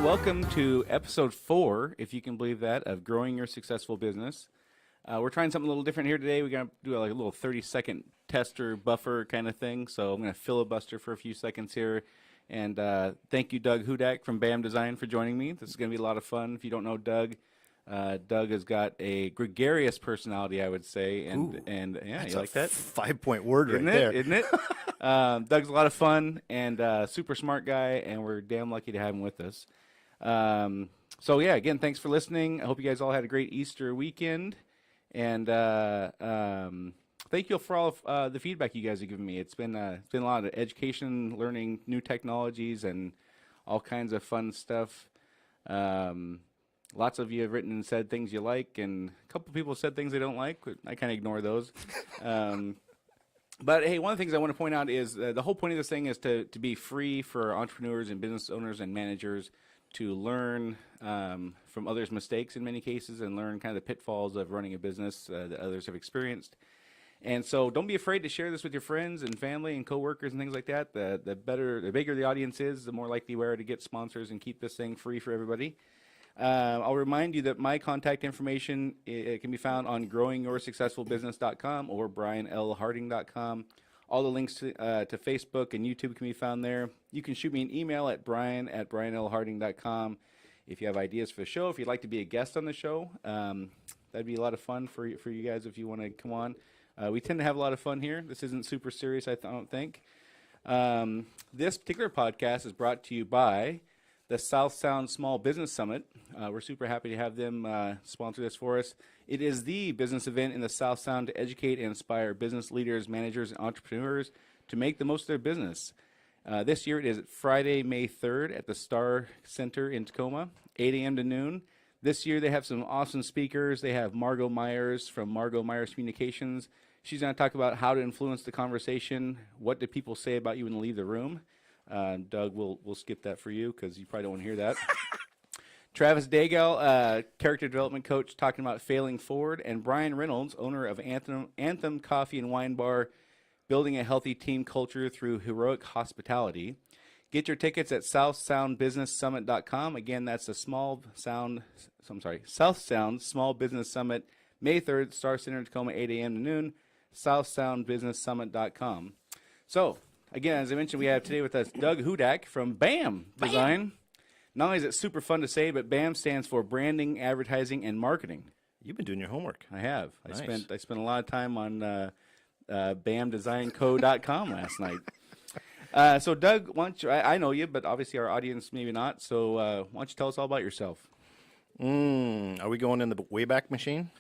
welcome to episode 4, if you can believe that, of Growing Your Successful Business. We're trying something a little different here today. We're going to do like a little 30-second tester buffer kind of thing. So I'm going to filibuster for a few seconds here. And thank you, Doug Hudak from BAM Design, for joining me. This is going to be a lot of fun. If you don't know Doug, Doug has got a gregarious personality, I would say. And yeah, you like that? 5-point word Isn't right it? there. Isn't it? Doug's a lot of fun and super smart guy, and we're damn lucky to have him with us. So yeah, again, thanks for listening. I hope you guys all had a great Easter weekend, and thank you for all of the feedback you guys have given me. It's been a lot of education, learning new technologies, and all kinds of fun stuff. Lots of you have written and said things you like, and a couple people said things they don't like. I kind of ignore those. But hey, one of the things I want to point out is the whole point of this thing is to be free for entrepreneurs and business owners and managers to learn from others' mistakes in many cases and learn kind of the pitfalls of running a business that others have experienced. And so don't be afraid to share this with your friends and family and coworkers and things like that. The bigger the audience is, the more likely we are to get sponsors and keep this thing free for everybody. I'll remind you that my contact information it can be found on growingyoursuccessfulbusiness.com or brianlharding.com. All the links to Facebook and YouTube can be found there. You can shoot me an email at brian@brianlharding.com if you have ideas for the show. If you'd like to be a guest on the show, that'd be a lot of fun for you guys if you want to come on. We tend to have a lot of fun here. This isn't super serious, I don't think. This particular podcast is brought to you by the South Sound Small Business Summit. We're super happy to have them sponsor this for us. It is the business event in the South Sound to educate and inspire business leaders, managers, and entrepreneurs to make the most of their business. This year it is Friday, May 3rd at the Star Center in Tacoma, 8 a.m. to noon. This year they have some awesome speakers. They have Margot Myers from Margot Myers Communications. She's going to talk about how to influence the conversation. What do people say about you when they leave the room? Doug, we'll skip that for you because you probably don't want to hear that. Travis Daigle, character development coach, talking about failing forward, and Brian Reynolds, owner of Anthem Coffee and Wine Bar, building a healthy team culture through heroic hospitality. Get your tickets at southsoundbusinesssummit.com. Again, that's the South Sound Small Business Summit, May 3rd, Star Center, Tacoma, 8 a.m. to noon, southsoundbusinesssummit.com. So, again, as I mentioned, we have today with us Doug Hudak from BAM Design. Not only is it super fun to say, but BAM stands for Branding, Advertising, and Marketing. You've been doing your homework. I have. Nice. I spent a lot of time on bamdesignco.com last night. So, Doug, why don't you, I know you, but obviously our audience maybe not. So, why don't you tell us all about yourself? Are we going in the Wayback Machine?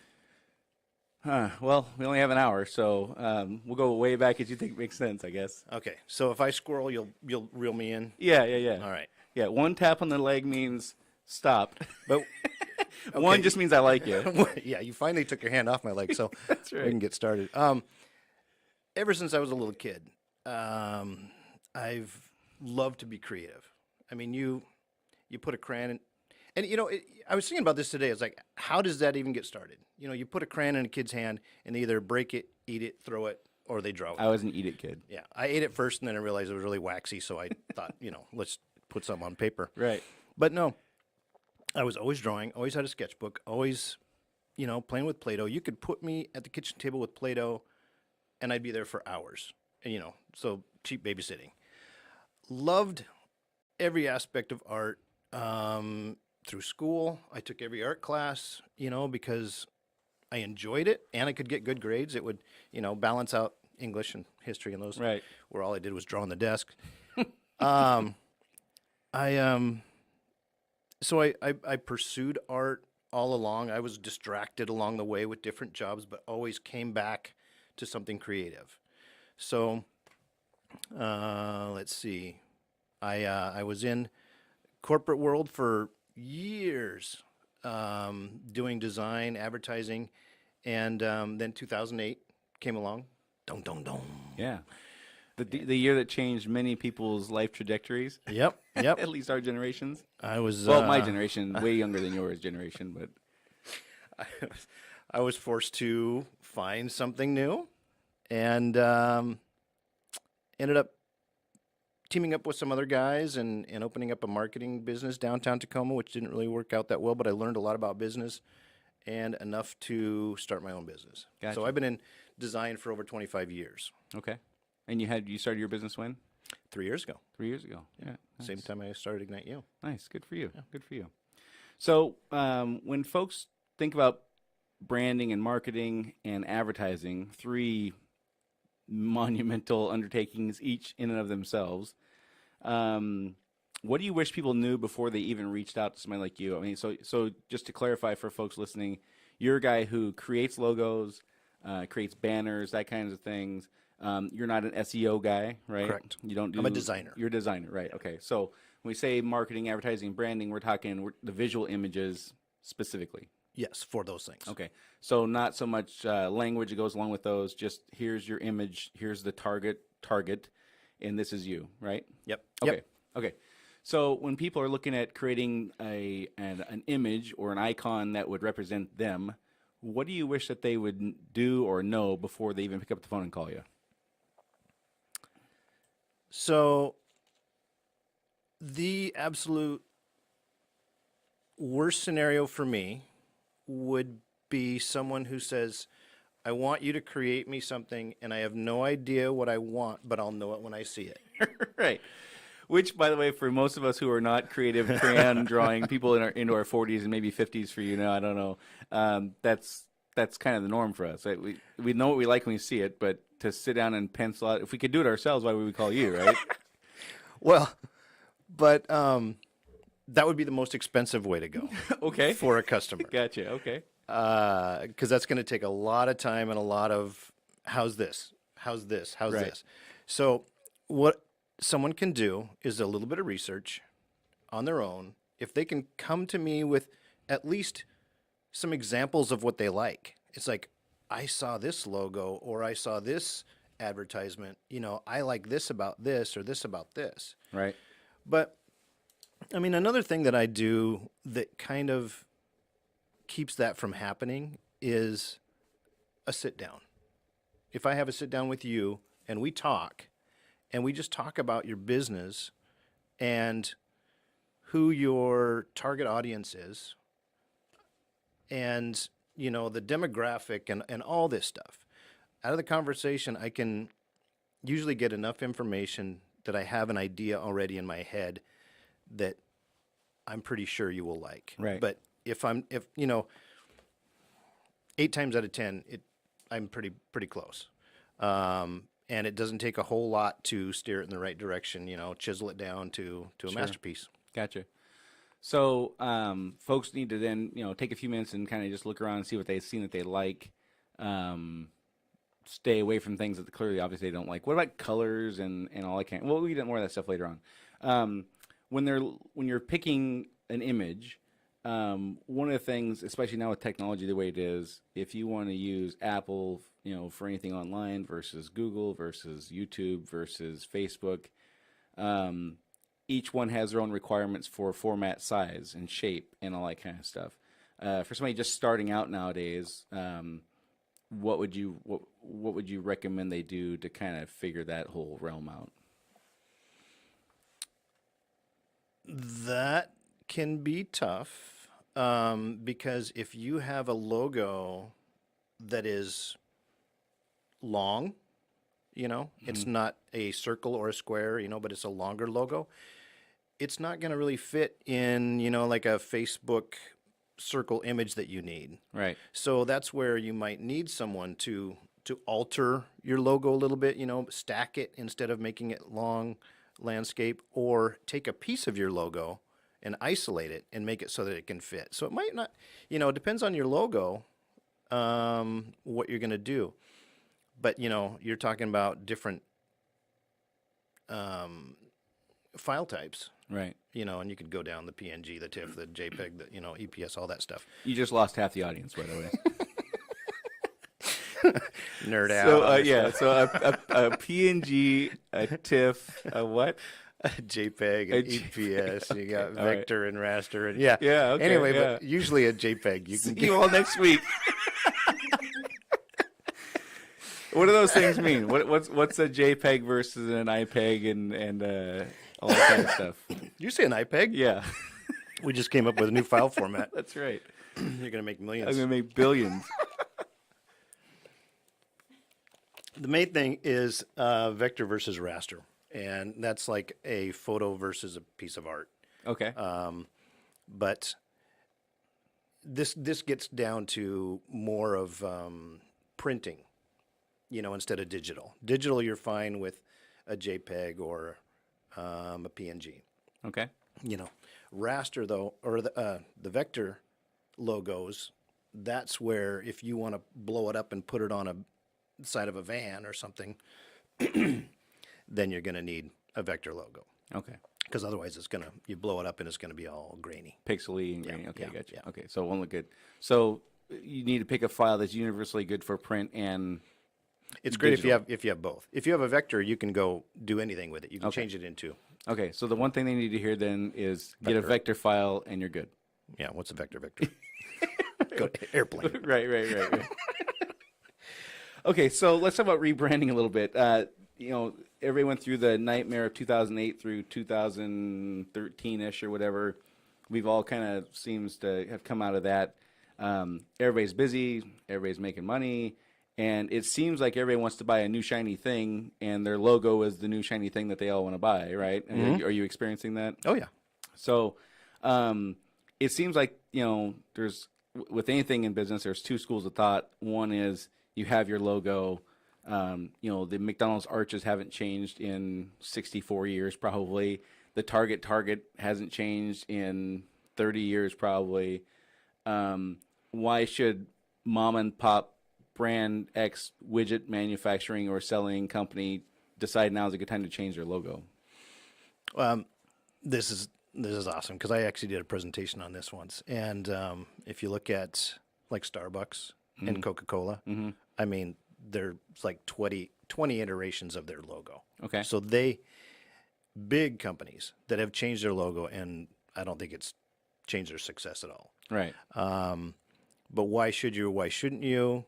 Well, we only have an hour, so we'll go way back as you think makes sense, I guess. Okay, so if I squirrel, you'll reel me in? Yeah. All right. Yeah, one tap on the leg means stop. But okay. One just means I like you. Yeah, you finally took your hand off my leg, so That's right. we can get started. Ever since I was a little kid, I've loved to be creative. I mean, you put a crayon in, and I was thinking about this today. It's like, how does that even get started? You put a crayon in a kid's hand, and they either break it, eat it, throw it, or they draw it. I was an eat it kid. Yeah, I ate it first, and then I realized it was really waxy, so I thought, let's put something on paper. Right. But no, I was always drawing, always had a sketchbook, always, playing with Play-Doh. You could put me at the kitchen table with Play-Doh, and I'd be there for hours. And, so cheap babysitting. Loved every aspect of art. Through school, I took every art class, because I enjoyed it, and I could get good grades. It would, balance out English and history and those, Right. where all I did was draw on the desk. So I pursued art all along. I was distracted along the way with different jobs, but always came back to something creative. So, let's see. I was in corporate world for years, doing design, advertising, and then 2008 came along. Dong, dong, dong. Yeah. The year that changed many people's life trajectories. Yep. At least our generations. I was my generation, way younger than yours generation, but I was forced to find something new, and ended up teaming up with some other guys and opening up a marketing business downtown Tacoma, which didn't really work out that well, but I learned a lot about business and enough to start my own business. Gotcha. So I've been in design for over 25 years. Okay. And you started your business when? 3 years ago. 3 years ago. Yeah. Nice. Same time I started Ignite You. Nice. Good for you. Yeah. Good for you. So when folks think about branding and marketing and advertising, three monumental undertakings each in and of themselves, what do you wish people knew before they even reached out to somebody like you? I mean, so just to clarify for folks listening, you're a guy who creates logos, creates banners, that kinds of things. You're not an SEO guy, right? Correct. You don't do. I'm a designer. You're a designer, right? Okay. So when we say marketing, advertising, branding, we're talking the visual images specifically. Yes, for those things. Okay. So not so much language that goes along with those. Just here's your image. Here's the target, and this is you, right? Yep. Okay. Yep. Okay. So when people are looking at creating an image or an icon that would represent them, what do you wish that they would do or know before they even pick up the phone and call you? So the absolute worst scenario for me would be someone who says, I want you to create me something and I have no idea what I want, but I'll know it when I see it. Right. Which, by the way, for most of us who are not creative crayon drawing, people into our 40s and maybe 50s for you now, I don't know, that's kind of the norm for us. Right? We know what we like when we see it, but to sit down and pencil out, if we could do it ourselves, why would we call you, right? Well, but that would be the most expensive way to go. Okay. For a customer. Gotcha. Okay. Because that's going to take a lot of time and a lot of how's this? How's Right. this? So what someone can do is a little bit of research on their own. If they can come to me with at least some examples of what they like. It's like, I saw this logo or I saw this advertisement. You know, I like this about this or this about this. Right. But I mean, another thing that I do that kind of keeps that from happening is a sit down. If I have a sit down with you and we talk and we just talk about your business and who your target audience is and, you know, the demographic and all this stuff. Out of the conversation, I can usually get enough information that I have an idea already in my head that I'm pretty sure you will like. Right. But if you know, 8 times out of 10, I'm pretty close. And it doesn't take a whole lot to steer it in the right direction, you know, chisel it down to a masterpiece. Gotcha. So folks need to then, you know, take a few minutes and kind of just look around and see what they've seen that they like. Stay away from things that clearly, obviously, they don't like. What about colors and all that kind? Well, we get more of that stuff later on. When you're picking an image, one of the things, especially now with technology the way it is, if you want to use Apple, you know, for anything online versus Google versus YouTube versus Facebook, each one has their own requirements for format, size, and shape, and all that kind of stuff. For somebody just starting out nowadays, what would you recommend they do to kind of figure that whole realm out? That can be tough because if you have a logo that is long, you know, it's not a circle or a square, you know, but it's a longer logo, it's not going to really fit in, you know, like a Facebook circle image that you need. Right. So that's where you might need someone to alter your logo a little bit, you know, stack it instead of making it long landscape, or take a piece of your logo and isolate it and make it so that it can fit. So it might not, you know, it depends on your logo, what you're going to do. But, you know, you're talking about different file types. Right. You know, and you could go down the PNG, the TIFF, the JPEG, the, you know, EPS, all that stuff. You just lost half the audience, by the way. Nerd out. So yeah, so a PNG, a TIFF, a what? A JPEG, A and EPS. You got All right. vector and raster, and yeah. Yeah, okay, Anyway, yeah. but usually a JPEG. You can See you all next week. What do those things mean? What's a JPEG versus an IPEG and all that kind of stuff? You say an IPEG? Yeah, We just came up with a new file format. that's right. You're gonna make millions. I'm gonna make billions. The main thing is vector versus raster, and that's like a photo versus a piece of art. Okay. But this gets down to more of printing, instead of digital. Digital, you're fine with a JPEG or a PNG. Okay. Raster though, or the vector logos, that's where if you want to blow it up and put it on a side of a van or something, then you're going to need a vector logo. Okay. Because otherwise you blow it up and it's going to be all grainy. Pixely and grainy. Okay, yeah, gotcha. yeah. Okay, so it won't look good. So you need to pick a file that's universally good for print and It's great digital. if you have both. If you have a vector, you can go do anything with it. You can Okay. change it into. Okay, so the one thing they need to hear then is get a Vector. vector file and you're good. Yeah, what's a vector? Go airplane. Right. Okay, so let's talk about rebranding a little bit. Everybody went through the nightmare of 2008 through 2013-ish or whatever. We've all kind of seems to have come out of that. Everybody's busy. Everybody's making money. And it seems like everybody wants to buy a new shiny thing, and their logo is the new shiny thing that they all want to buy, right? Are you experiencing that? Oh yeah. So it seems like, there's, with anything in business, there's two schools of thought. One is you have your logo. The McDonald's arches haven't changed in 64 years probably. The Target hasn't changed in 30 years probably. Why should mom and pop brand X widget manufacturing or selling company decide now is a good time to change their logo? This is awesome because I actually did a presentation on this once, and if you look at like Starbucks and Coca-Cola, I mean, there's like 20 iterations of their logo. Okay. So big companies that have changed their logo, and I don't think it's changed their success at all. Right. But why should you? Why shouldn't you?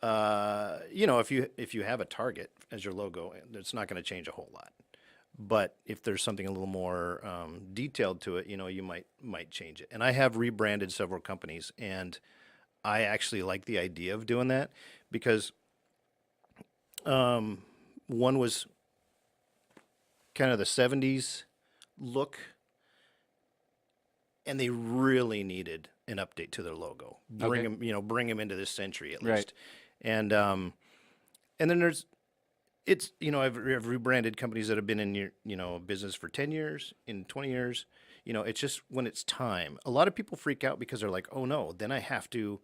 If you have a Target as your logo, it's not going to change a whole lot. But if there's something a little more detailed to it, you might change it. And I have rebranded several companies, and I actually like the idea of doing that because one was kind of the 70s look, and they really needed an update to their logo. Bring them into this century at least. Right. And then I've rebranded companies that have been in your business for 10 years, in 20 years. It's just when it's time. A lot of people freak out because they're like, "Oh no, then I have to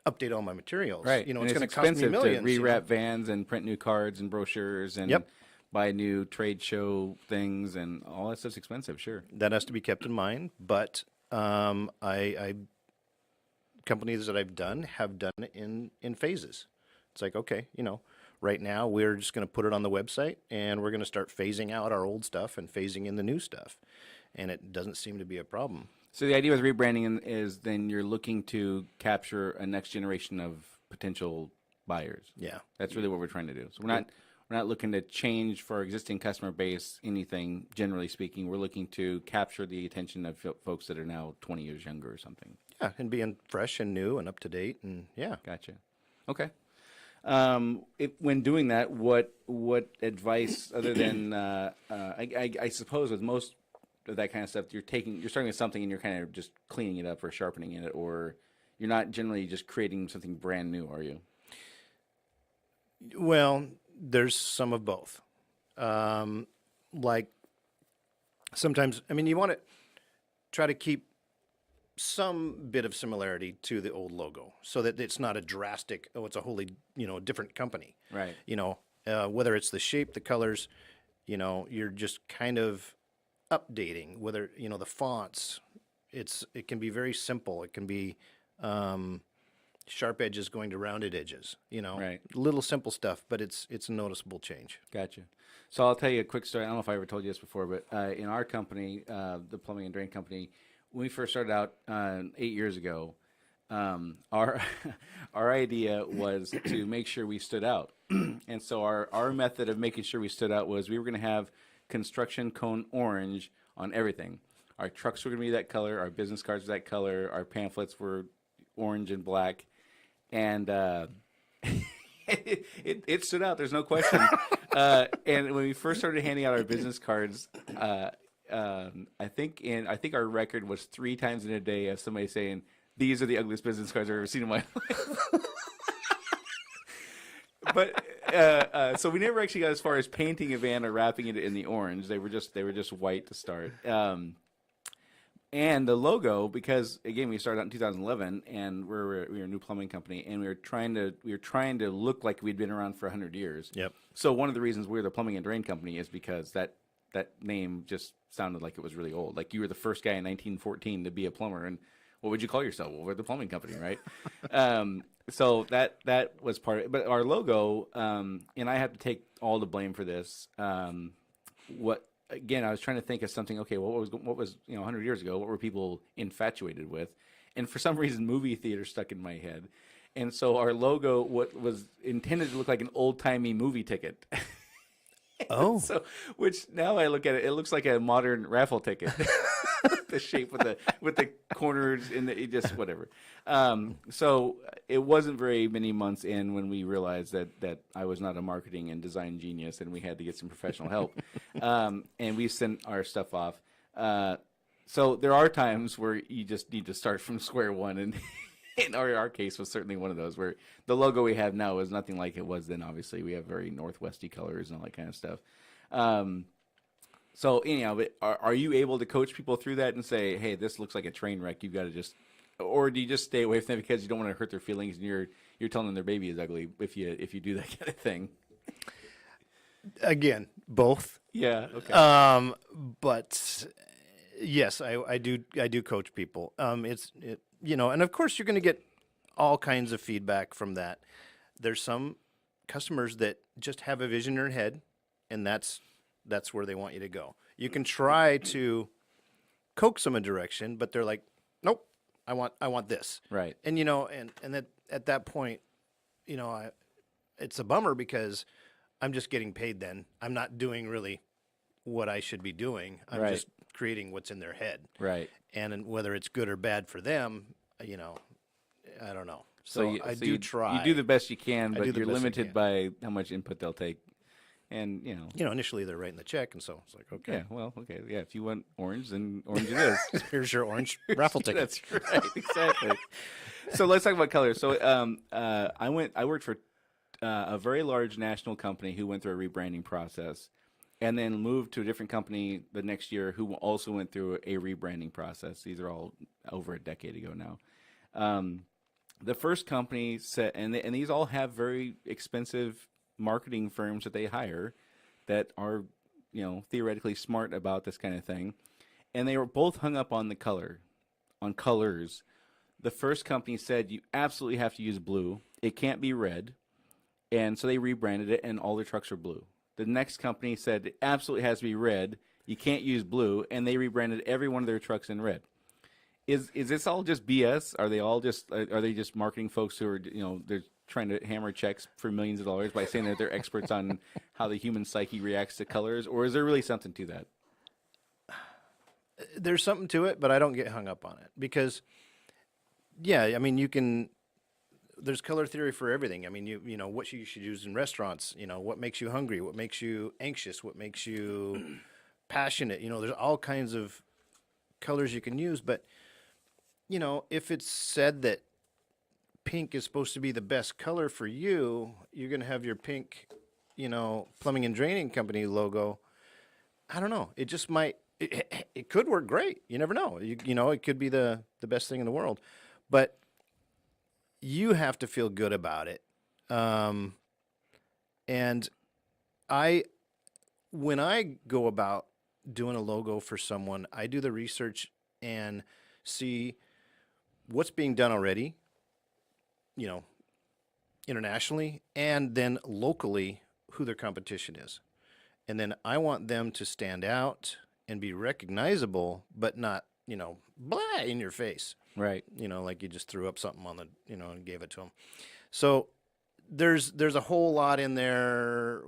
update all my materials." Right. It's And going to cost me expensive millions. to rewrap vans and print new cards and brochures and Yep. buy new trade show things, and all that stuff's expensive, sure. That has to be kept in mind. But I companies that I've done have done it in phases. It's like, okay, right now we're just going to put it on the website, and we're going to start phasing out our old stuff and phasing in the new stuff, and it doesn't seem to be a problem. So the idea with rebranding is then you're looking to capture a next generation of potential buyers. Yeah. That's really what we're trying to do. So we're not looking to change for our existing customer base anything, generally speaking. We're looking to capture the attention of folks that are now 20 years younger or something. Yeah, and being fresh and new and up to date, and yeah. Gotcha. Okay. When doing that, what advice other than I suppose with most of that kind of stuff, you're starting with something and you're kind of just cleaning it up or sharpening it, or you're not generally just creating something brand new, are you? Well, there's some of both. Like sometimes, you want to try to keep some bit of similarity to the old logo so that it's not a drastic, it's a wholly, different company. Right. Whether it's the shape, the colors, you're just kind of updating, whether, the fonts, it can be very simple. It can be, sharp edges going to rounded edges, Right. little simple stuff, but it's a noticeable change. Gotcha. So I'll tell you a quick story. I don't know if I ever told you this before, but in our company, the plumbing and drain company, when we first started out 8 years ago, our our idea was to make sure we stood out, and so our method of making sure we stood out was we were going to have construction cone orange on everything. Our trucks were going to be that color. Our business cards were that color. Our pamphlets were orange and black, and it stood out. There's no question. And when we first started handing out our business cards, I think our record was 3 times in a day of somebody saying, "These are the ugliest business cards I've ever seen in my life." But so we never actually got as far as painting a van or wrapping it in the orange. They were just white to start. And the logo, because again we started out in 2011, and we were a new plumbing company, and we were trying to look like we'd been around for 100 years. Yep. So one of the reasons we're the plumbing and drain company is because that name just sounded like it was really old. Like you were the first guy in 1914 to be a plumber, and what would you call yourself? Well, we're the plumbing company, right? So that was part of it. But our logo, and I have to take all the blame for this. Again, I was trying to think of something. Okay, what was 100 years ago? What were people infatuated with? And for some reason, movie theater stuck in my head. And so our logo, what was intended to look like an old timey movie ticket. Oh, So, which now I look at it, it looks like a modern raffle ticket. The shape with the corners in the just whatever. So it wasn't very many months in when we realized that I was not a marketing and design genius, and we had to get some professional help. And we sent our stuff off. So there are times where you just need to start from square one, and in our case was certainly one of those where the logo we have now is nothing like it was then. Obviously, we have very northwesty colors and all that kind of stuff. So anyhow, but are you able to coach people through that and say, hey, this looks like a train wreck? You've got to just, or do you just stay away from them because you don't want to hurt their feelings and you're telling them their baby is ugly if you do that kind of thing? again, both. Yeah. Okay. But yes, I do coach people. And of course you're going to get all kinds of feedback from that. There's some customers that just have a vision in their head, and that's where they want you to go. You can try to coax them a direction, but they're like, nope, I want this. Right. And and that at that point, it's a bummer because I'm just getting paid then. I'm not doing really what I should be doing. I'm Right. just creating what's in their head. Right. And whether it's good or bad for them, I don't know. So, I do you, try. You do the best you can, I but do the you're best I limited can. by how much input they'll take. And Initially they're writing the check, and so it's like, okay, yeah, well, okay, yeah. If you want orange, then orange it is. here's your orange raffle ticket. That's right, exactly. So let's talk about colors. So I worked for a very large national company who went through a rebranding process, and then moved to a different company the next year who also went through a rebranding process. These are all over a decade ago now. The first company said, and these all have very expensive marketing firms that they hire that are, theoretically smart about this kind of thing. And they were both hung up on on colors. The first company said, you absolutely have to use blue. It can't be red. And so they rebranded it, and all their trucks are blue. The next company said, it absolutely has to be red. You can't use blue. And they rebranded every one of their trucks in red. Is this all just BS? Are they just marketing folks who are, they're trying to hammer checks for millions of dollars by saying that they're experts on how the human psyche reacts to colors? Or is there really something to that? There's something to it, but I don't get hung up on it because, yeah, I mean, there's color theory for everything. I mean, what you should use in restaurants, what makes you hungry, what makes you anxious, what makes you passionate. There's all kinds of colors you can use, but if it's said that pink is supposed to be the best color for you, you're going to have your pink, plumbing and draining company logo. I don't know. It just might, it could work great. You never know. It could be the best thing in the world, but you have to feel good about it. And when I go about doing a logo for someone, I do the research and see what's being done already, internationally, and then locally who their competition is. And then I want them to stand out and be recognizable, but not, blah in your face. Right. You know, like you just threw up something on the, and gave it to them. So there's a whole lot in there.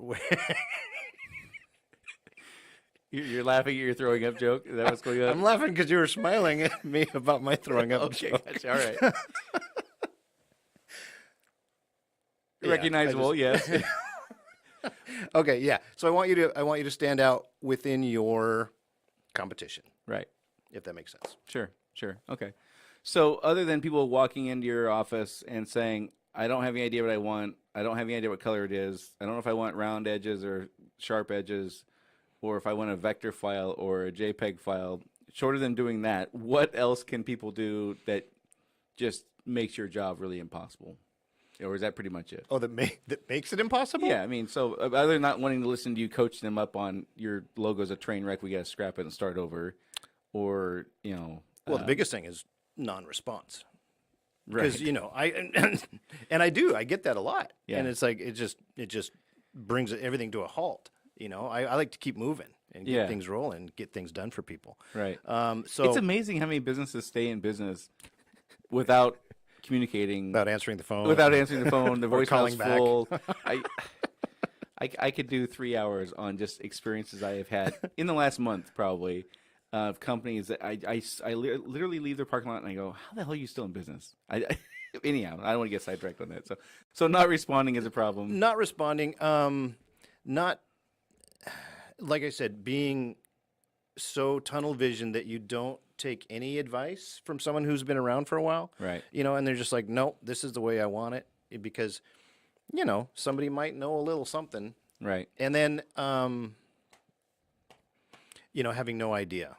You're laughing at your throwing up joke? Is that what's going on? I'm laughing because you were smiling at me about my throwing up Okay, joke. gotcha. All right. Yeah, Recognizable, yes. Okay, yeah. So I want you to stand out within your competition, Right. if that makes sense. Sure. Okay. So other than people walking into your office and saying, I don't have any idea what I want, I don't have any idea what color it is, I don't know if I want round edges or sharp edges, or if I want a vector file or a JPEG file, shorter than doing that, what else can people do that just makes your job really impossible? Or is that pretty much it? Oh, that makes it impossible? Yeah, I mean, so other than not wanting to listen to you coach them up on your logo's a train wreck, we got to scrap it and start over, or, Well, the biggest thing is non-response. right. Because I get that a lot. Yeah. And it's like it just brings everything to a halt. I like to keep moving and get Yeah. things rolling, get things done for people. Right. So It's amazing how many businesses stay in business without communicating, without answering the phone, the voicemail's calling back. full. I could do 3 hours on just experiences I have had in the last month, probably, of companies that I literally leave their parking lot and I go, how the hell are you still in business? Anyhow, I don't want to get sidetracked on that. So not responding is a problem. Not responding. Not like I said, being so tunnel vision that you don't take any advice from someone who's been around for a while. Right. And they're just like, nope, this is the way I want it, because, somebody might know a little something. Right. And then, having no idea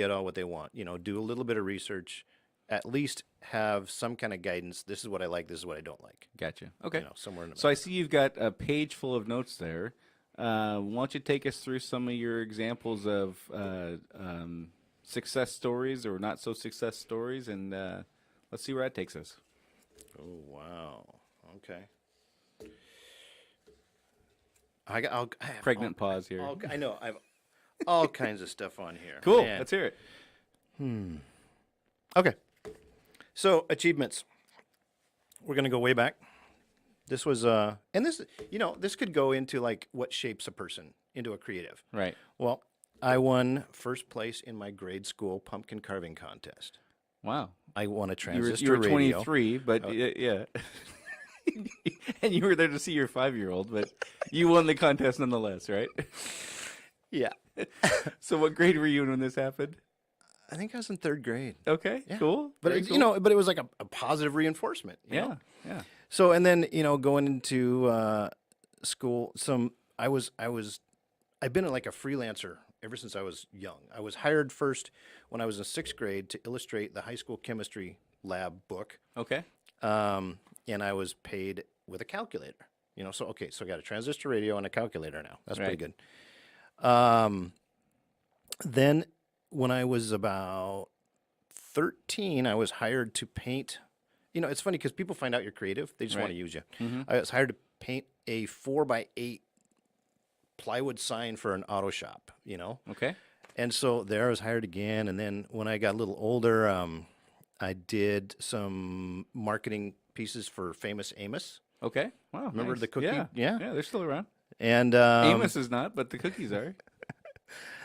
at all what they want, do a little bit of research, at least have some kind of guidance. This is what I like. This is what I don't like. Gotcha. Okay. Somewhere in the So I see you've got a page full of notes there. Why don't you take us through some of your examples of success stories or not so success stories, and let's see where that takes us. Oh, wow. Okay. I have Pregnant pause here. I know. I have all kinds of stuff on here. Cool. Man. Let's hear it. Okay. So achievements. We're gonna go way back. This was and this this could go into like what shapes a person into a creative. Right. Well, I won first place in my grade school pumpkin carving contest. Wow. I won a You transistor were radio. 23, but yeah. And you were there to see your 5-year-old, but you won the contest nonetheless, right? Yeah. So what grade were you in when this happened? I think I was in third grade. Okay, Yeah. cool. But Very it, cool. but it was like a positive reinforcement. you know? Yeah. So and then going into school, I've been like a freelancer ever since I was young. I was hired first when I was in 6th grade to illustrate the high school chemistry lab book, Okay. and I was paid with a calculator. So I got a transistor radio and a calculator now. That's pretty Right. good. Then when I was about 13, I was hired to paint. It's funny because people find out you're creative. They just want Right. to use you. Mhm. I was hired to paint a 4x8 plywood sign for an auto shop, Okay. And so there I was hired again. And then when I got a little older, I did some marketing pieces for Famous Amos. Okay. Wow. Remember nice. the cookie? Yeah. Yeah. Yeah, they're still around. And Amos is not, but the cookies are.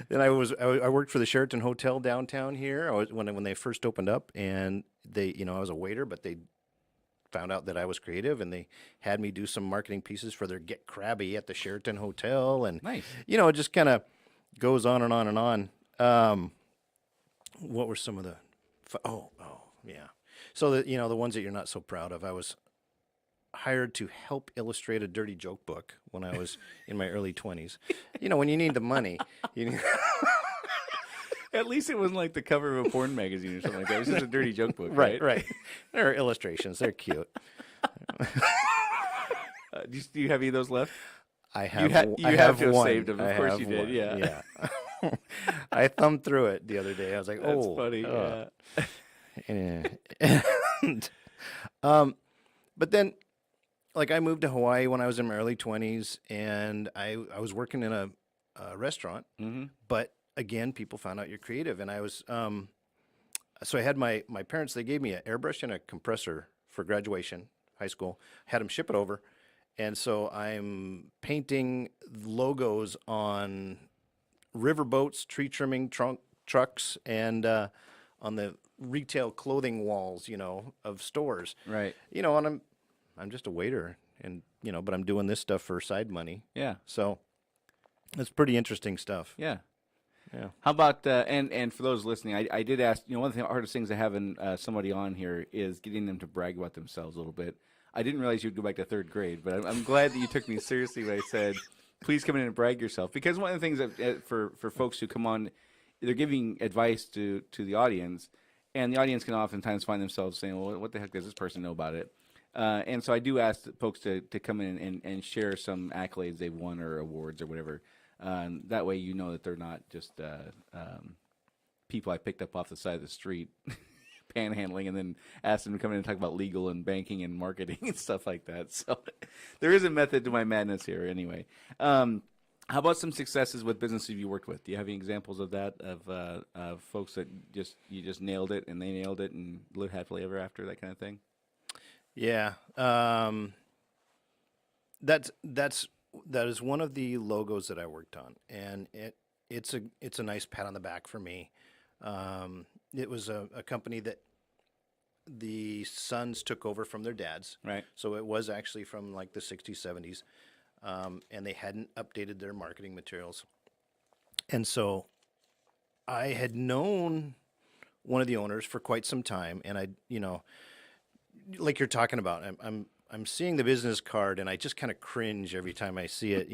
then I worked for the Sheraton Hotel downtown here. I was when they first opened up, and they, I was a waiter, but they found out that I was creative, and they had me do some marketing pieces for their Get Crabby at the Sheraton Hotel, and Nice. it just kind of goes on and on and on. What were some of the? Yeah. So the ones that you're not so proud of, I was hired to help illustrate a dirty joke book when I was in my early 20s. When you need the money, you need. At least it wasn't like the cover of a porn magazine or something like that. It was just a dirty joke book, right? Right. They're illustrations. They're cute. Do you have any of those left? I have. You I have to have one. saved them. Of I course have you did. one. Yeah. I thumbed through it the other day. I was like, That's "Oh, funny. Yeah. But then, like, I moved to Hawaii when I was in my early 20s, and I was working in a restaurant. Mm-hmm. But again, people found out you're creative, and I was So I had my parents, they gave me an airbrush and a compressor for graduation, high school. Had them ship it over. And so I'm painting logos on river boats, tree trimming trucks, and on the retail clothing walls, of stores. Right. And I'm just a waiter, and but I'm doing this stuff for side money. Yeah. So it's pretty interesting stuff. Yeah. Yeah. How about and for those listening, I did ask. One of the hardest things of having somebody on here is getting them to brag about themselves a little bit. I didn't realize you'd go back to third grade, but I'm glad that you took me seriously when I said, "Please come in and brag yourself." Because one of the things that for folks who come on, they're giving advice to the audience, and the audience can oftentimes find themselves saying, "Well, what the heck does this person know about it?" And so I do ask folks to come in and share some accolades they've won or awards or whatever. That way you know that they're not just people I picked up off the side of the street panhandling and then asked them to come in and talk about legal and banking and marketing and stuff like that. So there is a method to my madness here anyway. How about some successes with businesses you worked with? Do you have any examples of that, of folks that you just nailed it and they nailed it and lived happily ever after, that kind of thing? Yeah. That is one of the logos that I worked on, and it's a nice pat on the back for me. It was a company that the sons took over from their dads, Right. so it was actually from like the 60s, 70s, and they hadn't updated their marketing materials, and so I had known one of the owners for quite some time, and like you're talking about, I'm seeing the business card and I just kind of cringe every time I see it,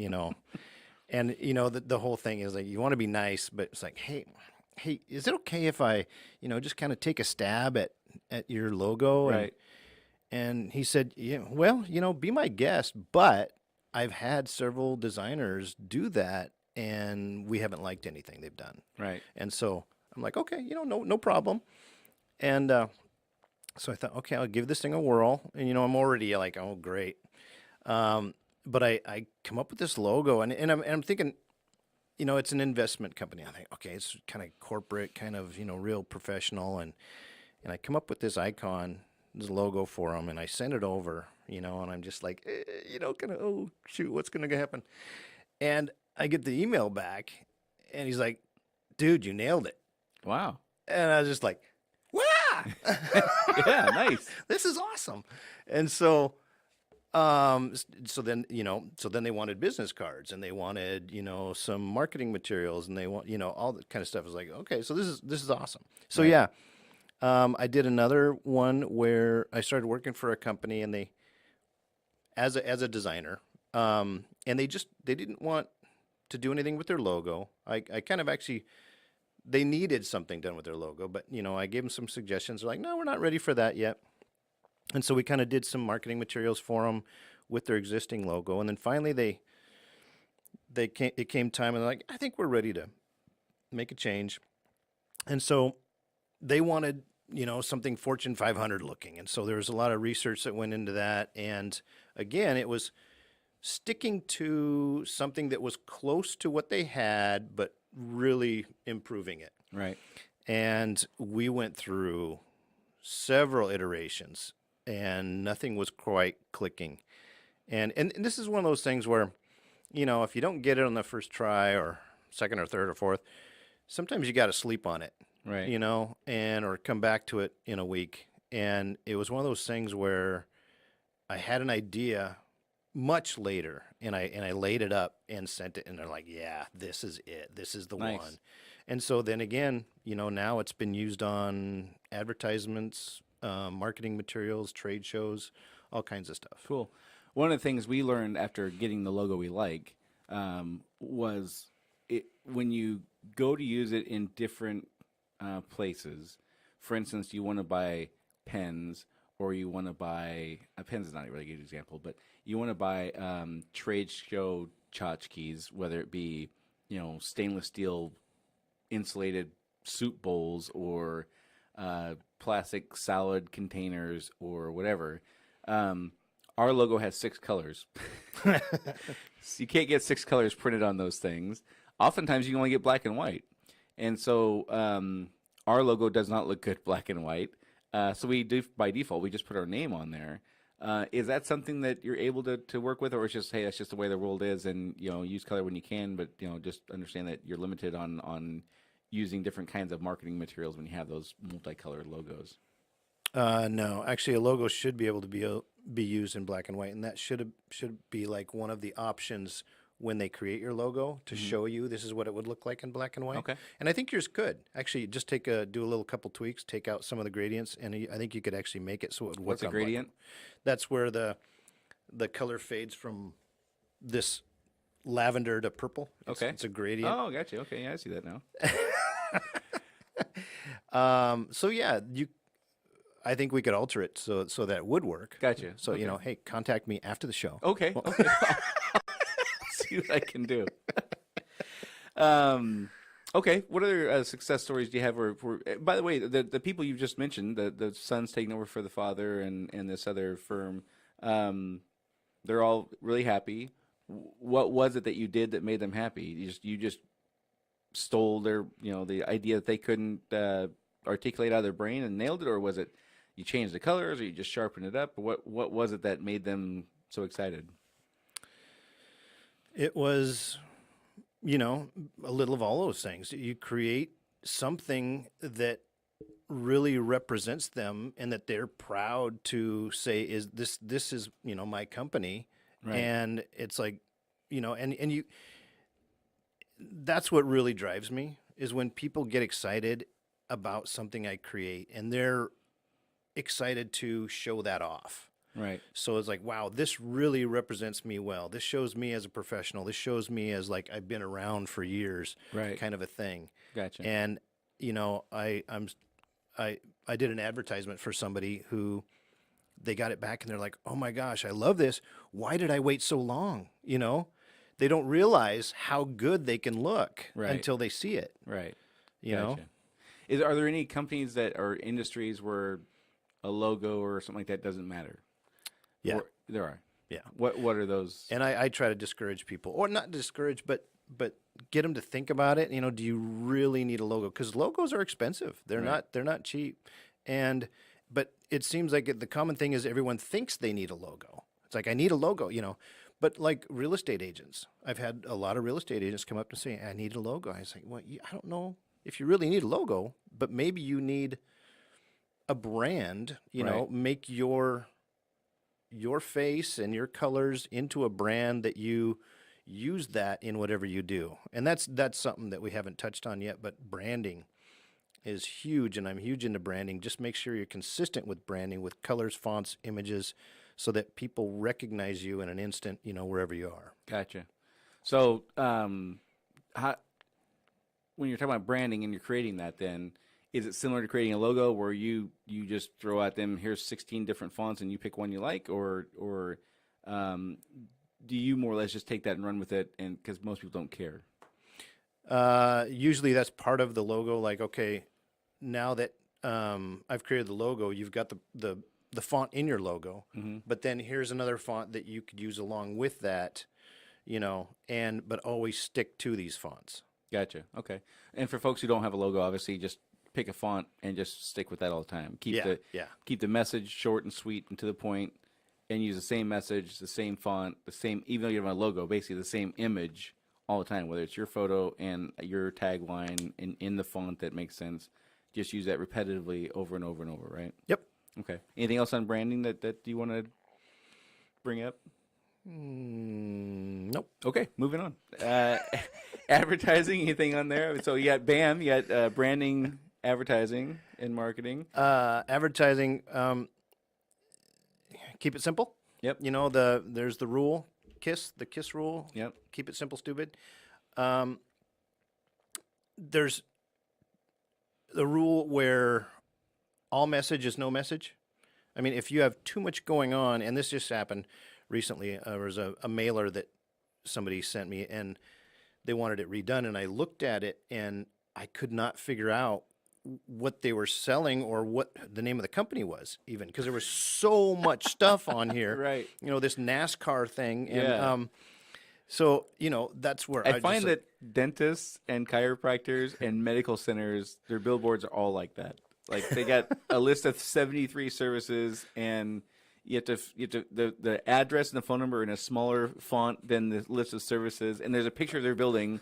And the whole thing is like you want to be nice, but it's like, hey, is it okay if I, just kind of take a stab at your logo? Right. And he said, yeah, well, be my guest, but I've had several designers do that and we haven't liked anything they've done. Right. And so I'm like, okay, no problem. And so I thought, okay, I'll give this thing a whirl. And, I'm already like, oh, great. But I come up with this logo, and I'm thinking, it's an investment company. I think, okay, it's kind of corporate, kind of, real professional. And I come up with this icon, this logo for them, and I send it over, and I'm just like, kind of, oh, shoot, what's going to happen? And I get the email back, and he's like, dude, you nailed it. Wow. And I was just like, wow. Yeah, nice. This is awesome. And so, so then they wanted business cards and they wanted, some marketing materials and they want, all that kind of stuff. I was like, okay, so this is awesome. So Right. yeah, I did another one where I started working for a company and they, as a designer, and they didn't want to do anything with their logo. I kind of actually, they needed something done with their logo, but I gave them some suggestions. They're like, no, we're not ready for that yet. And so we kind of did some marketing materials for them with their existing logo. And then finally it came time and they're like, I think we're ready to make a change. And so they wanted, something Fortune 500 looking. And so there was a lot of research that went into that. And again, it was sticking to something that was close to what they had, but really improving it. Right. And we went through several iterations and nothing was quite clicking. And this is one of those things where, if you don't get it on the first try or second or third or fourth, sometimes you got to sleep on it, Right. or come back to it in a week. And it was one of those things where I had an idea much later and I laid it up and sent it and they're like, yeah, this is it. This is the Nice. one. And so then again, now it's been used on advertisements, marketing materials, trade shows, all kinds of stuff. Cool. One of the things we learned after getting the logo we like was when you go to use it in different places. For instance, you want to buy pens, or you want to buy pens is not a really good example, but you want to buy trade show tchotchkes, whether it be stainless steel insulated soup bowls or plastic salad containers or whatever. Our logo has 6 colors. So you can't get 6 colors printed on those things. Oftentimes you can only get black and white. And so our logo does not look good black and white. So we do, by default, we just put our name on there. Is that something that you're able to work with, or it's just, hey, that's just the way the world is, and use color when you can, but just understand that you're limited on using different kinds of marketing materials when you have those multicolored logos? No, actually, a logo should be able to be used in black and white, and that should be like one of the options when they create your logo to show you this is what it would look like in black and white. Okay. And I think yours could actually just do a little couple tweaks, take out some of the gradients, and I think you could actually make it so it would work. What's a on black and gradient? white. That's where the color fades from this lavender to purple. Okay. It's a gradient. Oh, gotcha. Okay, yeah, I see that now. So yeah, I think we could alter it so that it would work. Gotcha. So Okay. hey, contact me after the show. Okay. Okay. See what I can do. Okay. What other success stories do you have? By the way, the people you've just mentioned, the son's taking over for the father, and this other firm, they're all really happy. What was it that you did that made them happy? You just stole their, the idea that they couldn't articulate out of their brain and nailed it, or was it you changed the colors, or you just sharpened it up? What was it that made them so excited? It was, a little of all those things. You create something that really represents them and that they're proud to say is this is, my company. Right. And it's like, and you, that's what really drives me is when people get excited about something I create and they're excited to show that off. Right. So it's like, wow, this really represents me well. This shows me as a professional. This shows me as like I've been around for years, Right. kind of a thing. Gotcha. And I did an advertisement for somebody who they got it back and they're like, oh my gosh, I love this. Why did I wait so long? They don't realize how good they can look Right. until they see it. Right. You know? Gotcha. Are there any companies that are industries where a logo or something like that doesn't matter? Yeah. There are. Yeah. What are those? And I try to discourage people, or not discourage, but get them to think about it. Do you really need a logo? Because logos are expensive. They're Right. not cheap. But it seems like the common thing is everyone thinks they need a logo. It's like I need a logo, But like real estate agents, I've had a lot of real estate agents come up and say, I need a logo. I was like, well, I don't know if you really need a logo, but maybe you need a brand. Right. Make your face and your colors into a brand that you use that in whatever you do. And that's something that we haven't touched on yet, but branding is huge, and I'm huge into branding. Just make sure you're consistent with branding, with colors, fonts, images, so that people recognize you in an instant, wherever you are. Gotcha. So, when you're talking about branding and you're creating that, then is it similar to creating a logo where you just throw out them, here's 16 different fonts and you pick one you like, or do you more or less just take that and run with it? And because most people don't care. Usually that's part of the logo. Like, okay, now that I've created the logo, you've got the font in your logo, but then here's another font that you could use along with that, but always stick to these fonts. Gotcha. Okay. And for folks who don't have a logo, obviously just pick a font and just stick with that all the time. Keep the message short and sweet and to the point, and use the same message, the same font, even though you have a logo, basically the same image all the time, whether it's your photo and your tagline in the font that makes sense. Just use that repetitively over and over and over, right? Yep. Okay. Anything else on branding that you want to bring up? Nope. Okay, moving on. Advertising, anything on there? So you got BAM, you got branding, advertising, and marketing. Advertising, keep it simple. Yep. There's the rule, the KISS rule. Yep. Keep it simple, stupid. There's the rule where all message is no message. I mean, if you have too much going on, and this just happened recently, there was a mailer that somebody sent me, and they wanted it redone, and I looked at it, and I could not figure out what they were selling or what the name of the company was, even, because there was so much stuff on here. Right. This NASCAR thing, and Yeah. So, you know, that's where I find just, that dentists and chiropractors and medical centers, their billboards are all like that. Like they got a list of 73 services, and the address and the phone number in a smaller font than the list of services, and there's a picture of their building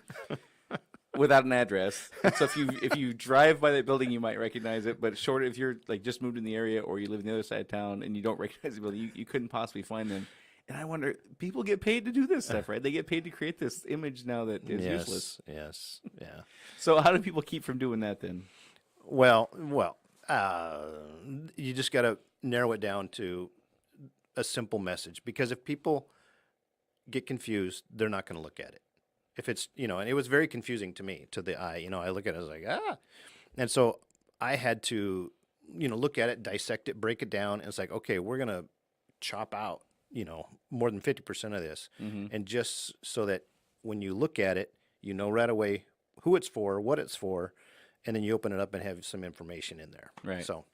without an address. And so if you drive by that building, you might recognize it, but short if you're like just moved in the area or you live in the other side of town and you don't recognize the building, you couldn't possibly find them. And I wonder, people get paid to do this stuff, right? They get paid to create this image now that is useless. Yes, yeah. So how do people keep from doing that then? Well, you just got to narrow it down to a simple message, because if people get confused, they're not going to look at it. If it's, you know, and it was very confusing to me, to the eye, you know, I look at it, I was like, ah. And so I had to, you know, look at it, dissect it, break it down. And it's like, okay, we're going to chop out, you know, more than 50% of this. And just so that when you look at it, you know right away who it's for, what it's for, and then you open it up and have some information in there. Right. So,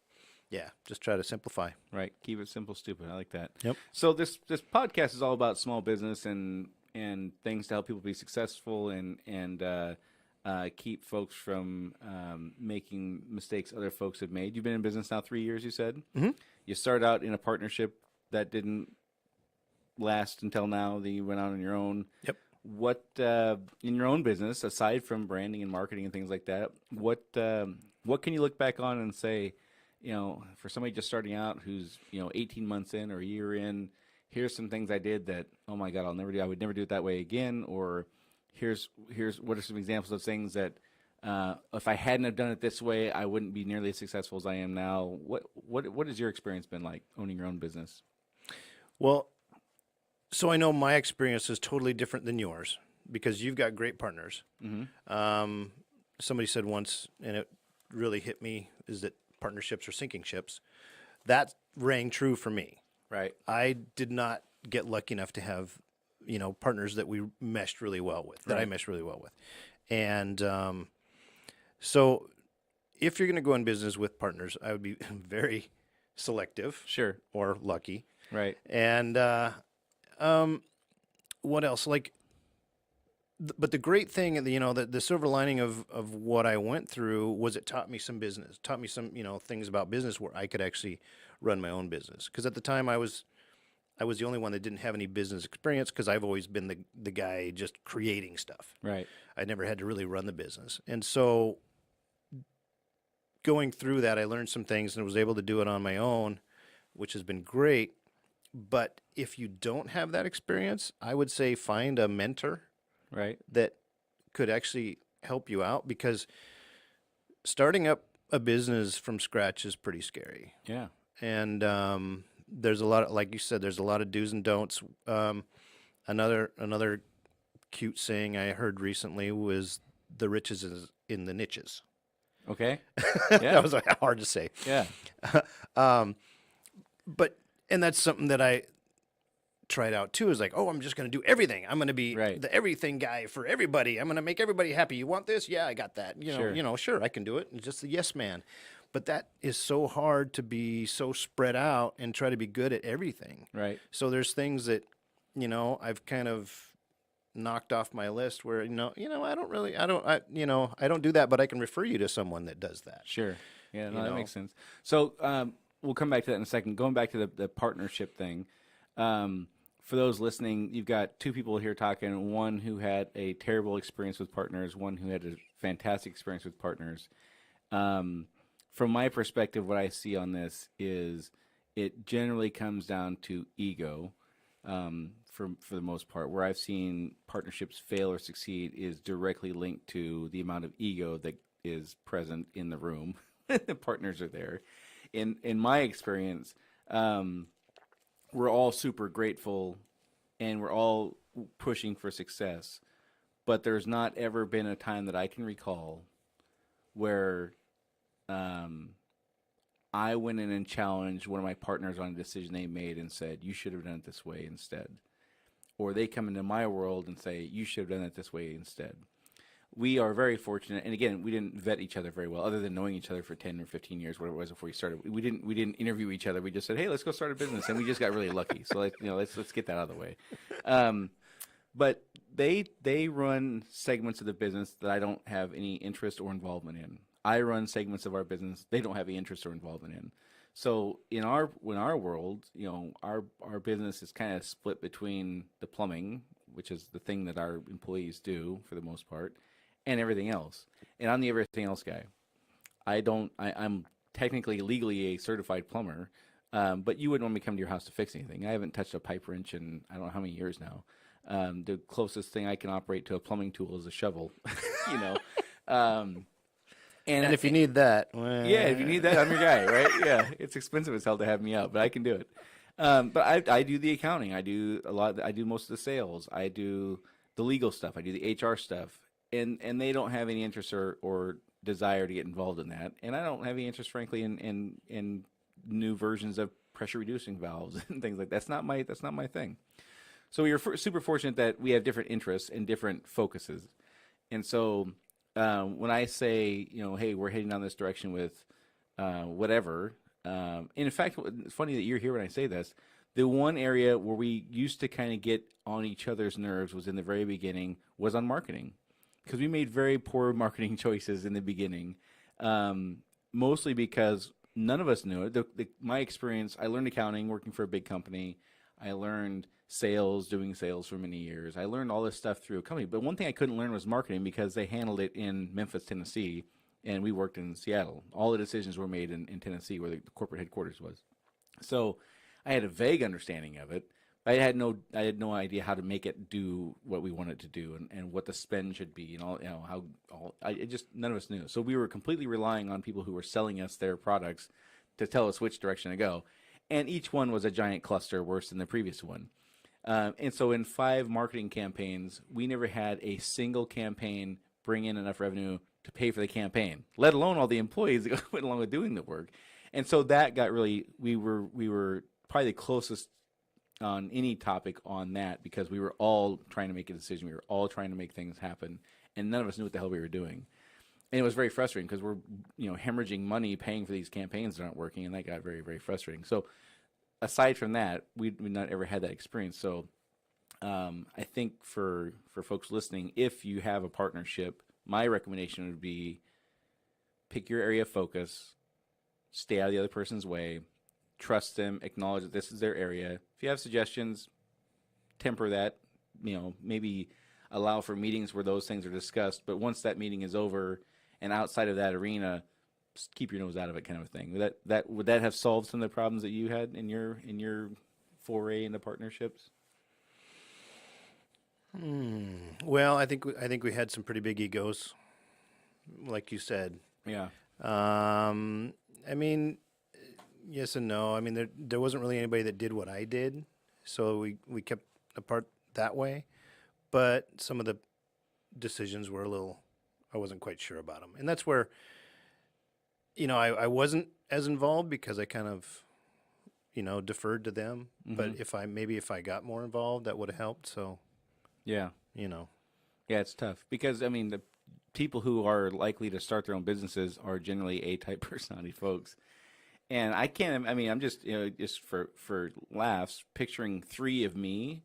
yeah, just try to simplify. Right. Keep it simple, stupid. I like that. Yep. So this podcast is all about small business and things to help people be successful and keep folks from making mistakes other folks have made. You've been in business now 3 years, you said? Mm-hmm. You started out in a partnership that didn't last until now, then you went out on your own. Yep. What, in your own business, aside from branding and marketing and things like that, what can you look back on and say, you know, for somebody just starting out who's, you know, 18 months in or a year in, here's some things I did that, oh my God, I would never do it that way again. Or here's what are some examples of things that if I hadn't have done it this way, I wouldn't be nearly as successful as I am now. What has your experience been like owning your own business? Well, so I know my experience is totally different than yours because you've got great partners. Mm-hmm. Somebody said once, and it really hit me, is that partnerships are sinking ships. That rang true for me. Right. I did not get lucky enough to have, you know, partners that we meshed really well with, that I meshed really well with. And so if you're going to go in business with partners, I would be very selective. Sure. Or lucky. Right. And what else? Like, but the great thing, you know, the silver lining of what I went through was it taught me some business, taught me some, you know, things about business where I could actually run my own business. Because at the time I was the only one that didn't have any business experience because I've always been the guy just creating stuff. Right. I never had to really run the business. And so going through that, I learned some things and was able to do it on my own, which has been great. But if you don't have that experience, I would say find a mentor. Right. That could actually help you out, because starting up a business from scratch is pretty scary. Yeah. And there's a lot of, like you said, there's a lot of do's and don'ts. Another cute saying I heard recently was the riches is in the niches. Okay. Yeah. That was hard to say. Yeah. But that's something that I tried out too, is like, oh, I'm just going to do everything. I'm going to be the everything guy for everybody. I'm going to make everybody happy. You want this? Yeah, I got that. Sure, I can do it. It's just the yes man. But that is so hard to be so spread out and try to be good at everything. Right. So there's things that, you know, I've kind of knocked off my list where, I don't do that, but I can refer you to someone that does that. Sure. Yeah, no, that makes sense. So we'll come back to that in a second. Going back to the partnership thing, for those listening, you've got two people here talking, one who had a terrible experience with partners, one who had a fantastic experience with partners. From my perspective, what I see on this is it generally comes down to ego, for the most part. Where I've seen partnerships fail or succeed is directly linked to the amount of ego that is present in the room. The partners are there. In my experience, we're all super grateful and we're all pushing for success, but there's not ever been a time that I can recall where I went in and challenged one of my partners on a decision they made and said, you should have done it this way instead. Or they come into my world and say, you should have done it this way instead. We are very fortunate, and again, we didn't vet each other very well, other than knowing each other for 10 or 15 years, whatever it was before we started. We didn't interview each other. We just said, hey, let's go start a business, and we just got really lucky. So let's get that out of the way. But they run segments of the business that I don't have any interest or involvement in. I run segments of our business they don't have any interest or involvement in. So in our world, our business is kind of split between the plumbing, which is the thing that our employees do for the most part, and everything else. And I'm the everything else guy. I'm technically legally a certified plumber, but you wouldn't want me to come to your house to fix anything. I haven't touched a pipe wrench in I don't know how many years now. The closest thing I can operate to a plumbing tool is a shovel, you know. Um, And if you need that, well, yeah, if you need that, I'm your guy, right? Yeah, it's expensive as hell to have me out, but I can do it. But I do the accounting. I do a lot. I do most of the sales. I do the legal stuff. I do the HR stuff, and they don't have any interest or desire to get involved in that. And I don't have any interest, frankly, in new versions of pressure reducing valves and things like that. That's not my thing. So we are super fortunate that we have different interests and different focuses. And so when I say, hey, we're heading down this direction with whatever, and in fact, it's funny that you're here when I say this. The one area where we used to kind of get on each other's nerves was in the very beginning was on marketing, because we made very poor marketing choices in the beginning, mostly because none of us knew it. My experience, I learned accounting working for a big company. I learned sales, doing sales for many years. I learned all this stuff through a company. But one thing I couldn't learn was marketing, because they handled it in Memphis, Tennessee, and we worked in Seattle. All the decisions were made in Tennessee, where the corporate headquarters was. So I had a vague understanding of it. I had no idea how to make it do what we wanted to do, and what the spend should be, and none of us knew. So we were completely relying on people who were selling us their products to tell us which direction to go. And each one was a giant cluster worse than the previous one. And so in 5 marketing campaigns, we never had a single campaign bring in enough revenue to pay for the campaign, let alone all the employees that went along with doing the work. And so that got really, we were probably the closest on any topic on that, because we were all trying to make a decision. We were all trying to make things happen, and none of us knew what the hell we were doing. And it was very frustrating, because we're hemorrhaging money paying for these campaigns that aren't working, and that got very, very frustrating. So aside from that, we've not ever had that experience. So I think for folks listening, if you have a partnership, my recommendation would be pick your area of focus, stay out of the other person's way, trust them, acknowledge that this is their area. If you have suggestions, temper that, maybe allow for meetings where those things are discussed. But once that meeting is over and outside of that arena, just keep your nose out of it, kind of a thing. Would that have solved some of the problems that you had in your foray into partnerships? Well, I think we had some pretty big egos, like you said. Yeah. I mean, yes and no. I mean, there wasn't really anybody that did what I did, so we kept apart that way. But some of the decisions were I wasn't quite sure about them, and that's where, I wasn't as involved, because I kind of, deferred to them. Mm-hmm. But if I got more involved, that would have helped. So, yeah, yeah, it's tough, because I mean, the people who are likely to start their own businesses are generally A-type personality folks. And I'm just, just for laughs, picturing 3 of me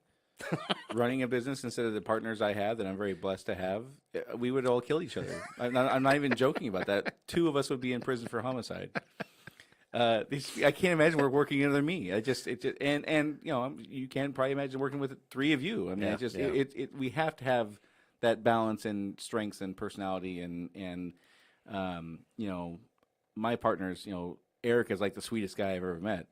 running a business instead of the partners I have that I'm very blessed to have. We would all kill each other. I'm not even joking about that. 2 of us would be in prison for homicide. I can't imagine we're working under me. You can probably imagine working with 3 of you. I mean, we have to have that balance and strengths and personality, and my partners, Eric is like the sweetest guy I've ever met.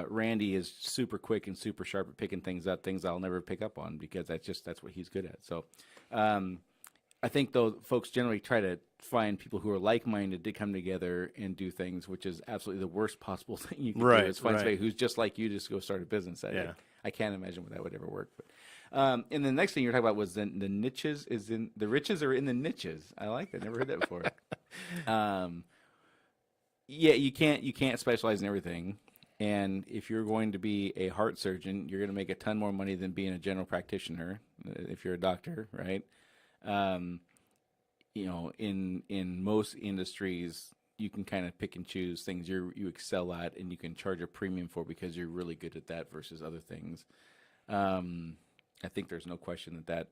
Randy is super quick and super sharp at picking things up, things I'll never pick up on, because that's what he's good at. So, I think though folks generally try to find people who are like-minded to come together and do things, which is absolutely the worst possible thing you can do. Is find somebody who's just like you, just go start a business. I can't imagine that would ever work. But and the next thing you were talking about was the niches the riches are in the niches. I like that. Never heard that before. Yeah, you can't specialize in everything. And if you're going to be a heart surgeon, you're going to make a ton more money than being a general practitioner if you're a doctor, right? In most industries, you can kind of pick and choose things you excel at, and you can charge a premium for because you're really good at that versus other things. I think there's no question that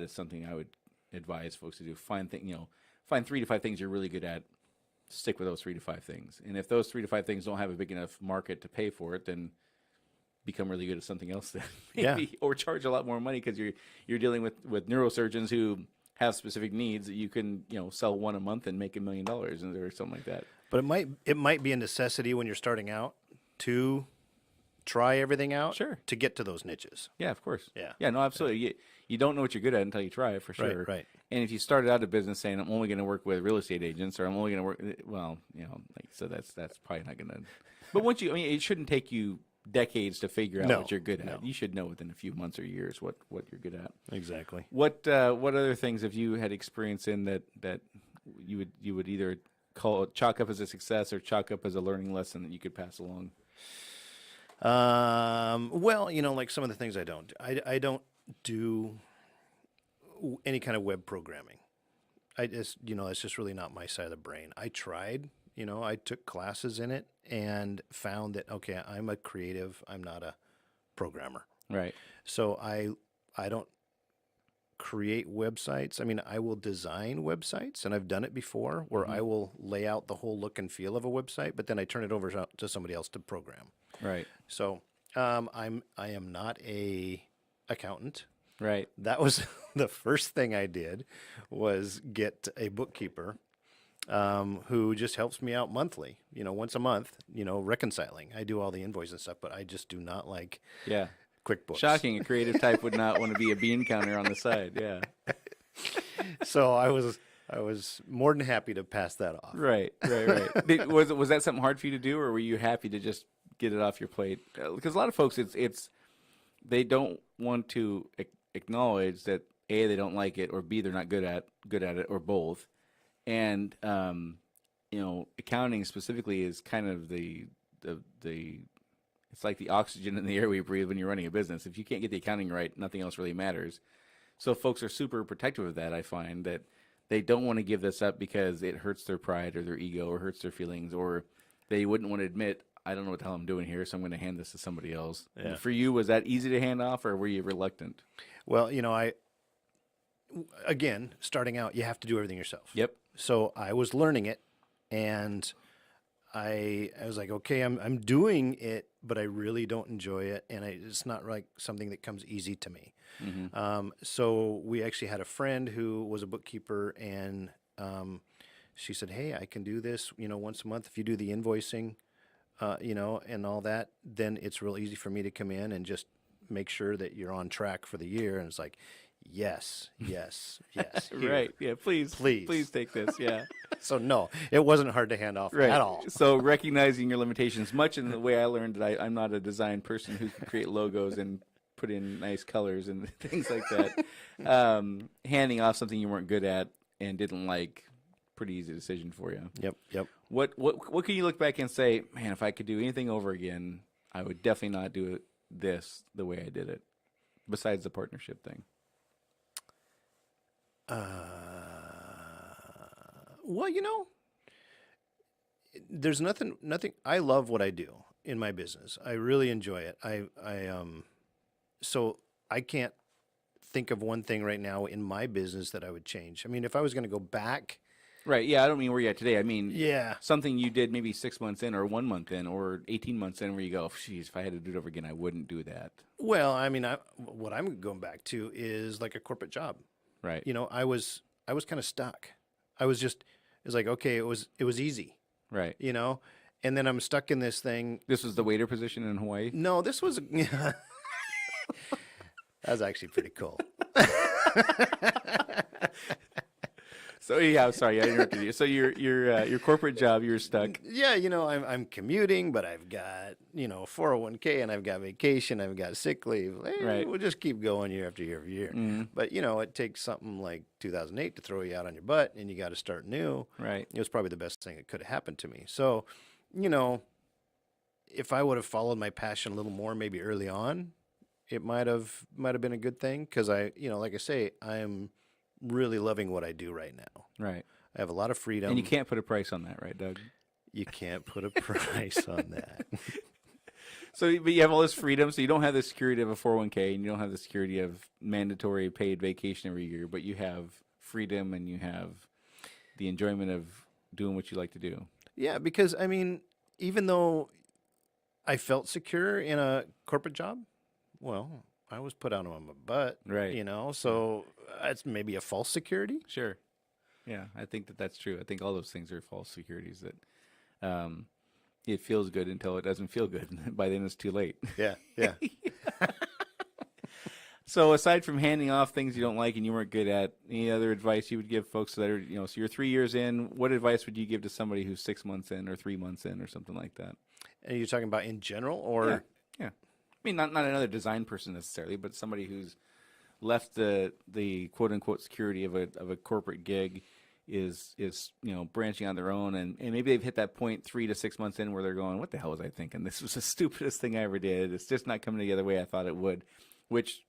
is something I would advise folks to do. Find 3 to 5 things you're really good at. Stick with those 3 to 5 things. And if those 3 to 5 things don't have a big enough market to pay for it, then become really good at something else then maybe, or charge a lot more money because you're dealing with neurosurgeons who have specific needs that you can sell one a month and make $1 million or something like that. But it might be a necessity when you're starting out to try everything out, Sure, to get to those niches. Yeah, of course. Yeah, no, absolutely. You don't know what you're good at until you try it, for sure. Right. And if you started out a business saying I'm only going to work with real estate agents, or I'm only going to work, well, like so that's probably not going to. But once it shouldn't take you decades to figure out what you're good at. No. You should know within a few months or years what you're good at. Exactly. What other things have you had experience in that you would either chalk up as a success or chalk up as a learning lesson that you could pass along? Well, like some of the things I don't do. I don't do any kind of web programming. I just, it's just really not my side of the brain. I tried, I took classes in it and found that, okay, I'm a creative. I'm not a programmer. Right. So I don't create websites. I mean, I will design websites, and I've done it before where I will lay out the whole look and feel of a website, but then I turn it over to somebody else to program. Right. So I am not a accountant. Right. That was the first thing I did was get a bookkeeper who just helps me out monthly, once a month, reconciling. I do all the invoices and stuff, but I just do not like QuickBooks. Shocking. A creative type would not want to be a bean counter on the side. Yeah. So I was more than happy to pass that off. Right. Was that something hard for you to do, or were you happy to just get it off your plate? Because a lot of folks, it's they don't want to acknowledge that A, they don't like it, or B, they're not good at it, or both. And accounting specifically is kind of the it's like the oxygen in the air we breathe when you're running a business. If you can't get the accounting right, nothing else really matters. So folks are super protective of that. I find that they don't want to give this up because it hurts their pride or their ego or hurts their feelings, or they wouldn't want to admit, I don't know what the hell I'm doing here, so I'm going to hand this to somebody else. Yeah. For you, was that easy to hand off, or were you reluctant? Well, again, starting out, you have to do everything yourself. Yep. So I was learning it, and I was like, okay, I'm doing it, but I really don't enjoy it, and it's not like something that comes easy to me. Mm-hmm. So we actually had a friend who was a bookkeeper, and she said, hey, I can do this, once a month if you do the invoicing, and all that, then it's real easy for me to come in and just make sure that you're on track for the year. And it's like, yes. Here. Right. Yeah. Please take this. Yeah. So no, it wasn't hard to hand off at all. So recognizing your limitations, much in the way I learned that I'm not a design person who can create logos and put in nice colors and things like that. Handing off something you weren't good at and didn't like, pretty easy decision for you. Yep. What can you look back and say, man, if I could do anything over again, I would definitely not do this the way I did it, besides the partnership thing? Well, there's nothing. I love what I do in my business. I really enjoy it. So I can't think of one thing right now in my business that I would change. I mean, if I was going to go back. Right. Yeah. I don't mean where you're at today. I mean, yeah, something you did maybe 6 months in, or 1 month in, or 18 months in, where you go, geez, if I had to do it over again, I wouldn't do that. Well, I mean, what I'm going back to is like a corporate job. Right. I was kind of stuck. It's like, okay, it was easy. Right. And then I'm stuck in this thing. This was the waiter position in Hawaii? No, this was, that was actually pretty cool. So yeah, sorry, I interrupted you. So your corporate job, you're stuck. Yeah, I'm commuting, but I've got 401k, and I've got vacation, I've got sick leave. Right. We'll just keep going year after year after year. Mm-hmm. But it takes something like 2008 to throw you out on your butt, and you got to start new. Right. It was probably the best thing that could have happened to me. So, if I would have followed my passion a little more, maybe early on, it might have been a good thing, because like I say, I'm really loving what I do right now. Right. I have a lot of freedom. And you can't put a price on that, right, Doug? You can't put a price on that. So, but you have all this freedom, so you don't have the security of a 401k, and you don't have the security of mandatory paid vacation every year, but you have freedom and you have the enjoyment of doing what you like to do. Yeah, because I mean, even though I felt secure in a corporate job, well, I was put out on my butt, Right. so it's maybe a false security. Sure. Yeah, I think that that's true. I think all those things are false securities that it feels good until it doesn't feel good. By then it's too late. Yeah, yeah. So aside from handing off things you don't like and you weren't good at, any other advice you would give folks that are, so you're 3 years in, what advice would you give to somebody who's 6 months in or 3 months in or something like that? And you're talking about in general, or Yeah. I mean, not another design person necessarily, but somebody who's left the quote unquote security of a corporate gig is branching on their own, and maybe they've hit that point 3 to 6 months in where they're going, what the hell was I thinking? This was the stupidest thing I ever did. It's just not coming together the way I thought it would, which,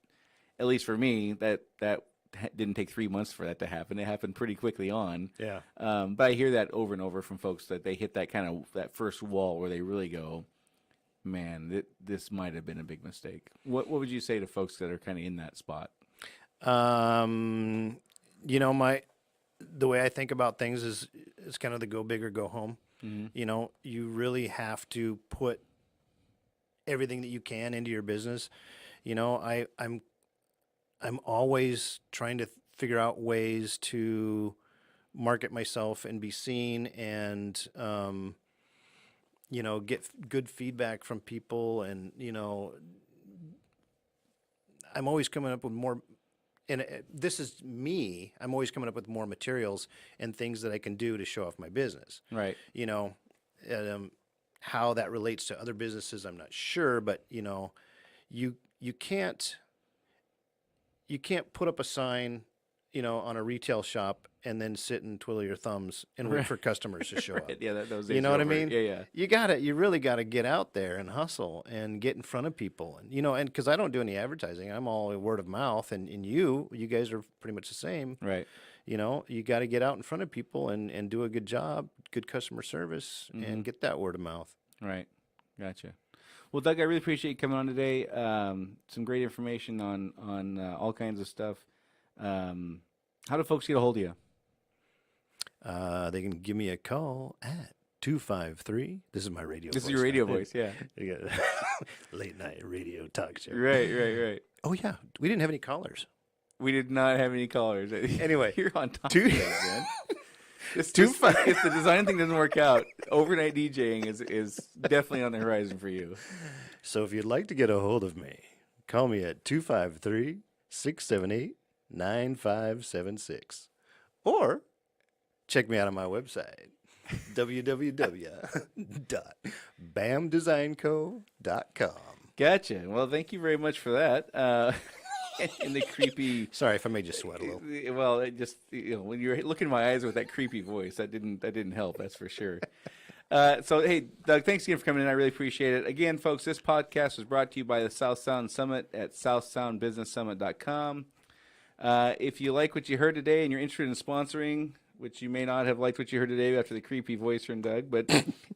at least for me, that didn't take 3 months for that to happen. It happened pretty quickly on. Yeah. But I hear that over and over from folks that they hit that first wall where they really go, man, this might have been a big mistake. What would you say to folks that are kind of in that spot? The way I think about things is it's kind of the go big or go home. Mm-hmm. You really have to put everything that you can into your business. I'm always trying to figure out ways to market myself and be seen and, get good feedback from people. And, I'm always coming up with more, and this is me, I'm always coming up with more materials and things that I can do to show off my business. Right. How that relates to other businesses, I'm not sure, but, you can't put up a sign, on a retail shop and then sit and twiddle your thumbs and wait for customers to show up. Yeah, those You days know are what I over. mean? Yeah. You really got to get out there and hustle and get in front of people. And, and because I don't do any advertising, I'm all word of mouth. And you guys are pretty much the same. Right. You got to get out in front of people and do a good job, good customer service, Mm-hmm. and get that word of mouth. Right. Gotcha. Well, Doug, I really appreciate you coming on today. Some great information on all kinds of stuff. How do folks get a hold of you? They can give me a call at 253. This is my radio voice. This is your radio voice, yeah. You got late night radio talk show. Right. Oh, yeah. We didn't have any callers. We did not have any callers. Anyway. You're on top Two- of it, man. If the design thing doesn't work out, overnight DJing is definitely on the horizon for you. So if you'd like to get a hold of me, call me at 253-678-9576. Or check me out on my website, www.bamdesignco.com. Gotcha. Well, thank you very much for that. And the creepy. Sorry if I made you sweat a little. Well, it just when you're looking in my eyes with that creepy voice, that didn't help. That's for sure. So hey, Doug, thanks again for coming in. I really appreciate it. Again, folks, this podcast was brought to you by the South Sound Summit at southsoundbusinesssummit.com. If you like what you heard today and you're interested in sponsoring, which you may not have liked what you heard today after the creepy voice from Doug, but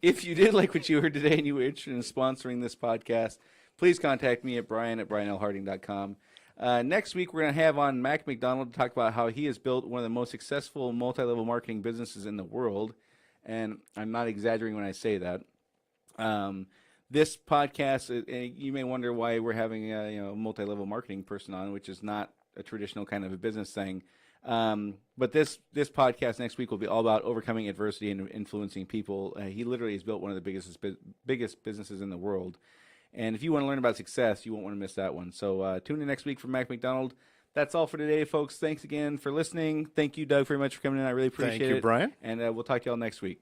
if you did like what you heard today and you were interested in sponsoring this podcast, please contact me at brian@brianlharding.com. Next week, we're going to have on Mac McDonald to talk about how he has built one of the most successful multi-level marketing businesses in the world. And I'm not exaggerating when I say that. This podcast, you may wonder why we're having a multi-level marketing person on, which is not a traditional kind of a business thing. But this podcast next week will be all about overcoming adversity and influencing people. He literally has built one of the biggest businesses in the world. And if you want to learn about success, you won't want to miss that one. So tune in next week for Mac McDonald. That's all for today, folks. Thanks again for listening. Thank you, Doug, very much for coming in. I really appreciate it. Thank you, Brian. And we'll talk to y'all next week.